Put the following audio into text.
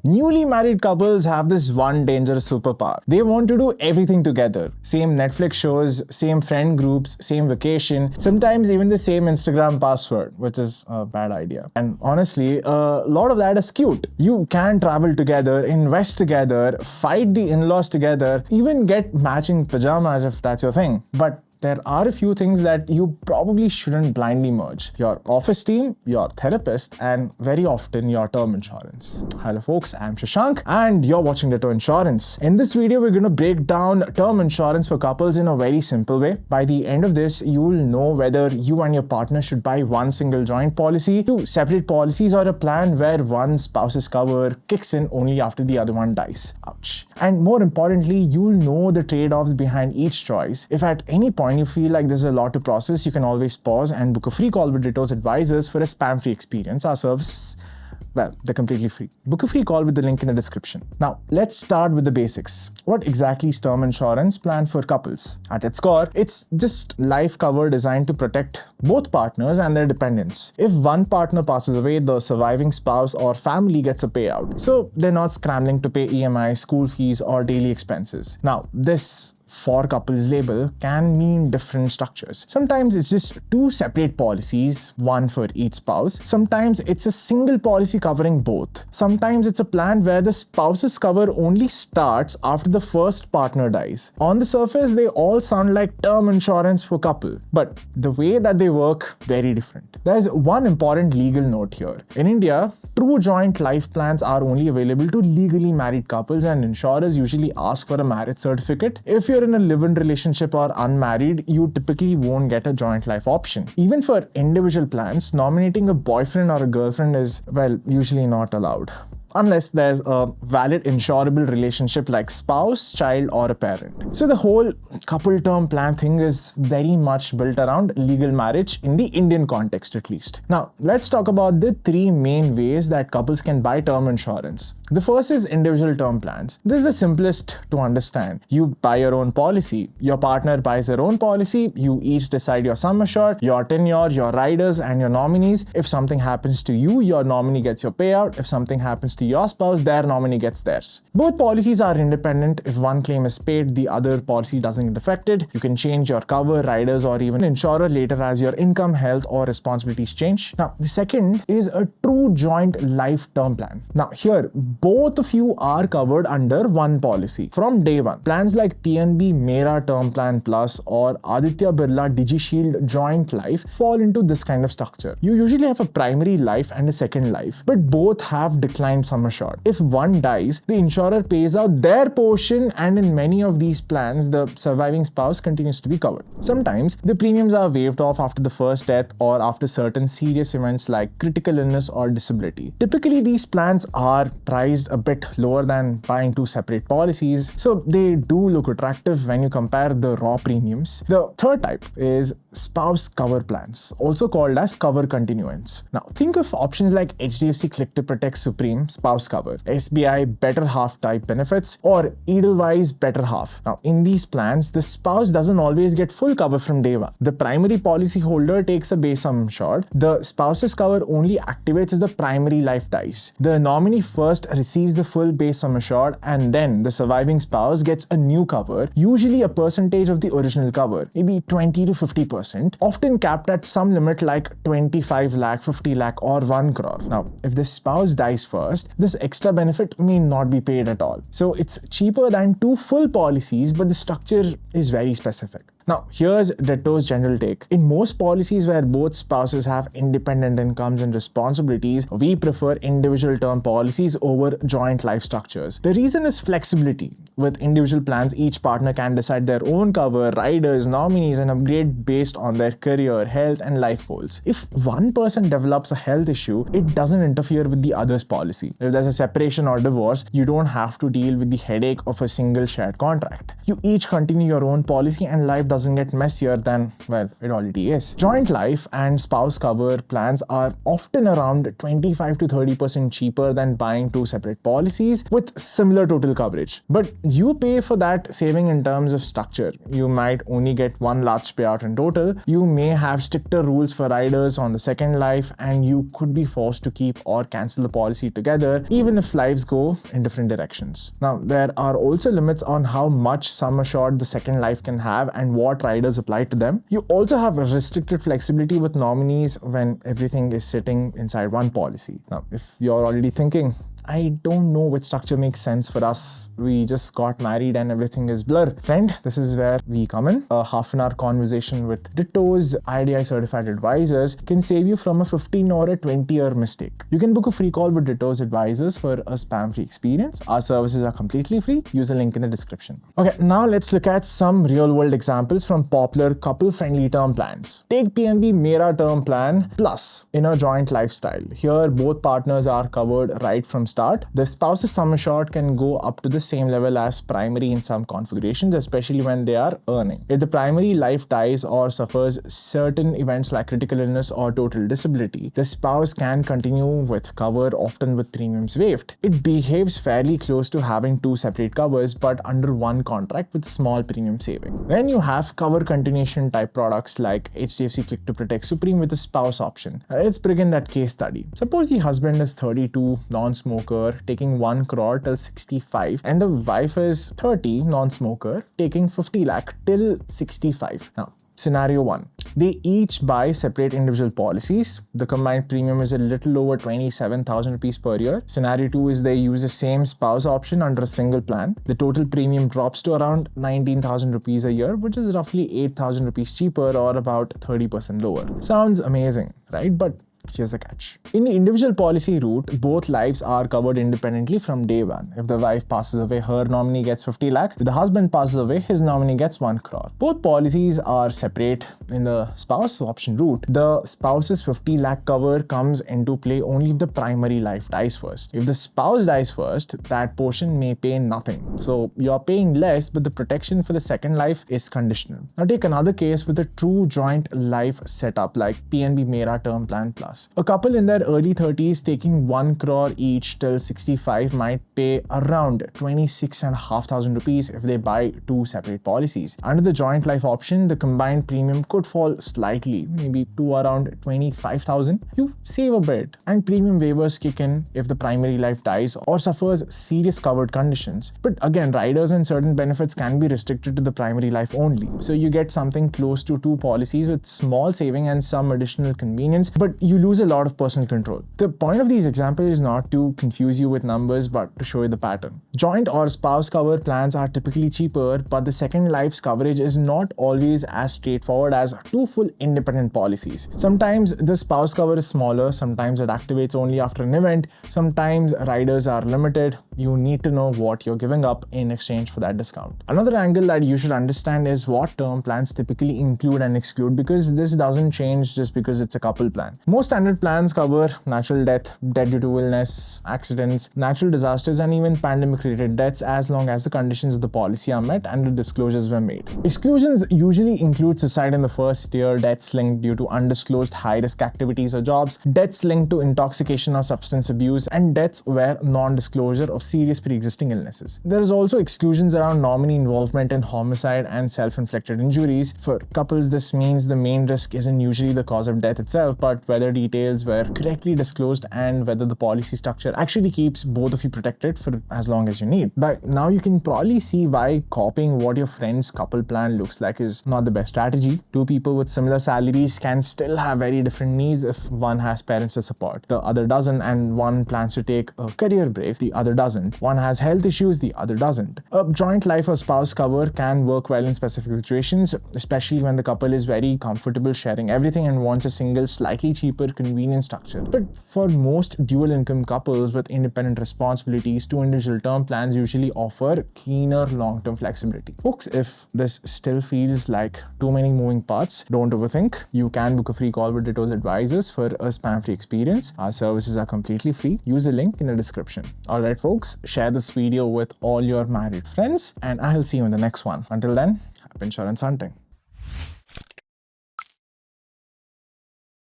Newly married couples have this one dangerous superpower. They want to do everything together. Same Netflix shows, same friend groups, same vacation, sometimes even the same Instagram password, which is a bad idea. And honestly, a lot of that is cute. You can travel together, invest together, fight the in-laws together, even get matching pajamas if that's your thing. But there are a few things that you probably shouldn't blindly merge. Your office team, your therapist, and very often your term insurance. Hello folks, I'm Shashank and you're watching Ditto Insurance. In this video, we're going to break down term insurance for couples in a very simple way. By the end of this, you'll know whether you and your partner should buy one single joint policy, two separate policies, or a plan where one spouse's cover kicks in only after the other one dies. Ouch. And more importantly, you'll know the trade-offs behind each choice. If at any point you feel like there's a lot to process, you can always pause and book a free call with Ditto's advisors for a spam-free experience. Our services, well, they're completely free. Book a free call with the link in the description. Now, let's start with the basics. What exactly is term insurance plan for couples? At its core, it's just life cover designed to protect both partners and their dependents. If one partner passes away, the surviving spouse or family gets a payout. So they're not scrambling to pay EMI, school fees, or daily expenses. Now, this for couples label can mean different structures. Sometimes it's just two separate policies, one for each spouse. Sometimes it's a single policy covering both. Sometimes it's a plan where the spouse's cover only starts after the first partner dies. On the surface, they all sound like term insurance for couple, but the way that they work, very different. There's one important legal note here. In India, true joint life plans are only available to legally married couples, and insurers usually ask for a marriage certificate. If you're in a live-in relationship or unmarried, you typically won't get a joint life option. Even for individual plans, nominating a boyfriend or a girlfriend is, well, usually not allowed, unless there's a valid insurable relationship like spouse, child, or a parent. So the whole couple term plan thing is very much built around legal marriage in the Indian context at least. Now, let's talk about the three main ways that couples can buy term insurance. The first is individual term plans. This is the simplest to understand. You buy your own policy. Your partner buys their own policy. You each decide your sum assured, your tenure, your riders, and your nominees. If something happens to you, your nominee gets your payout. If something happens to your spouse, their nominee gets theirs. Both policies are independent. If one claim is paid, the other policy doesn't get affected. You can change your cover, riders, or even insurer later as your income, health, or responsibilities change. Now, the second is a true joint life term plan. Now, here, both of you are covered under one policy from day one. Plans like PNB Mera Term Plan Plus or Aditya Birla DigiShield Joint Life fall into this kind of structure. You usually have a primary life and a second life, but both have declined sum assured. If one dies, the insurer pays out their portion, and in many of these plans, the surviving spouse continues to be covered. Sometimes the premiums are waived off after the first death or after certain serious events like critical illness or disability. Typically, these plans are priced a bit lower than buying two separate policies, so they do look attractive when you compare the raw premiums. The third type is spouse cover plans, also called as cover continuance. Now, think of options like HDFC Click to Protect Supreme spouse cover, SBI Better Half type benefits, or Edelweiss Better Half. Now, in these plans, the spouse doesn't always get full cover from day one. The primary policy holder takes a base sum assured. The spouse's cover only activates if the primary life dies. The nominee first receives the full base sum assured, and then the surviving spouse gets a new cover, usually a percentage of the original cover, maybe 20 to 50%, often capped at some limit like 25 lakh, 50 lakh, or 1 crore. Now, if the spouse dies first, this extra benefit may not be paid at all. So it's cheaper than two full policies, but the structure is very specific. Now, here's Ditto's general take. In most policies where both spouses have independent incomes and responsibilities, we prefer individual term policies over joint life structures. The reason is flexibility. With individual plans, each partner can decide their own cover, riders, nominees, and upgrade based on their career, health, and life goals. If one person develops a health issue, it doesn't interfere with the other's policy. If there's a separation or divorce, you don't have to deal with the headache of a single shared contract. You each continue your own policy and life doesn't doesn't get messier than, well, it already is. Joint life and spouse cover plans are often around 25 to 30% cheaper than buying two separate policies with similar total coverage. But you pay for that saving in terms of structure. You might only get one large payout in total. You may have stricter rules for riders on the second life, and you could be forced to keep or cancel the policy together, even if lives go in different directions. Now, there are also limits on how much sum assured the second life can have and what riders apply to them. You also have a restricted flexibility with nominees when everything is sitting inside one policy. Now, if you're already thinking, I don't know which structure makes sense for us, we just got married and everything is blur. Friend, this is where we come in. A half-an-hour conversation with Ditto's IDI certified advisors can save you from a 15 or a 20-year mistake. You can book a free call with Ditto's advisors for a spam-free experience. Our services are completely free. Use the link in the description. Okay, now let's look at some real-world examples from popular couple-friendly term plans. Take PNB Mera Term Plan Plus in a joint lifestyle. Here, both partners are covered right from start. The spouse's sum assured can go up to the same level as primary in some configurations, especially when they are earning. If the primary life dies or suffers certain events like critical illness or total disability, the spouse can continue with cover, often with premiums waived. It behaves fairly close to having two separate covers, but under one contract with small premium saving. Then you have cover continuation type products like HDFC Click to Protect Supreme with a spouse option. Let's begin that case study. Suppose the husband is 32, non-smoker, taking 1 crore till 65, and the wife is 30, non-smoker, taking 50 lakh till 65. Now, scenario 1. They each buy separate individual policies. The combined premium is a little over 27,000 rupees per year. Scenario 2 is they use the same spouse option under a single plan. The total premium drops to around 19,000 rupees a year, which is roughly 8,000 rupees cheaper or about 30% lower. Sounds amazing, right? But here's the catch. In the individual policy route, both lives are covered independently from day one. If the wife passes away, her nominee gets 50 lakh. If the husband passes away, his nominee gets 1 crore. Both policies are separate. In the spouse option route, the spouse's 50 lakh cover comes into play only if the primary life dies first. If the spouse dies first, that portion may pay nothing. So you're paying less, but the protection for the second life is conditional. Now take another case with a true joint life setup like PNB Mera Term Plan Plus. A couple in their early 30s taking 1 crore each till 65 might pay around 26,500 rupees if they buy two separate policies. Under the joint life option, the combined premium could fall slightly, maybe to around 25,000. You save a bit, and premium waivers kick in if the primary life dies or suffers serious covered conditions. But again, riders and certain benefits can be restricted to the primary life only. So you get something close to two policies with small saving and some additional convenience, but you lose a lot of personal control. The point of these examples is not to confuse you with numbers, but to show you the pattern. Joint or spouse cover plans are typically cheaper, but the second life's coverage is not always as straightforward as two full independent policies. Sometimes the spouse cover is smaller, sometimes it activates only after an event, sometimes riders are limited. You need to know what you're giving up in exchange for that discount. Another angle that you should understand is what term plans typically include and exclude, because this doesn't change just because it's a couple plan. Most standard plans cover natural death, death due to illness, accidents, natural disasters, and even pandemic-related deaths as long as the conditions of the policy are met and the disclosures were made. Exclusions usually include suicide in the first year, deaths linked due to undisclosed high-risk activities or jobs, deaths linked to intoxication or substance abuse, and deaths where non-disclosure of serious pre-existing illnesses. There is also exclusions around nominee involvement in homicide and self-inflicted injuries. For couples, this means the main risk isn't usually the cause of death itself, but whether details were correctly disclosed and whether the policy structure actually keeps both of you protected for as long as you need. But now you can probably see why copying what your friend's couple plan looks like is not the best strategy. Two people with similar salaries can still have very different needs if one has parents to support, the other doesn't, and one plans to take a career break, the other doesn't. One has health issues, the other doesn't. A joint life or spouse cover can work well in specific situations, especially when the couple is very comfortable sharing everything and wants a single, slightly cheaper, convenient structure. But for most dual income couples with independent responsibilities, two individual term plans usually offer cleaner long-term flexibility. Folks, if this still feels like too many moving parts, don't overthink. You can book a free call with Ditto's advisors for a spam-free experience. Our services are completely free. Use the link in the description. Alright folks, share this video with all your married friends and I'll see you in the next one. Until then, happy insurance hunting.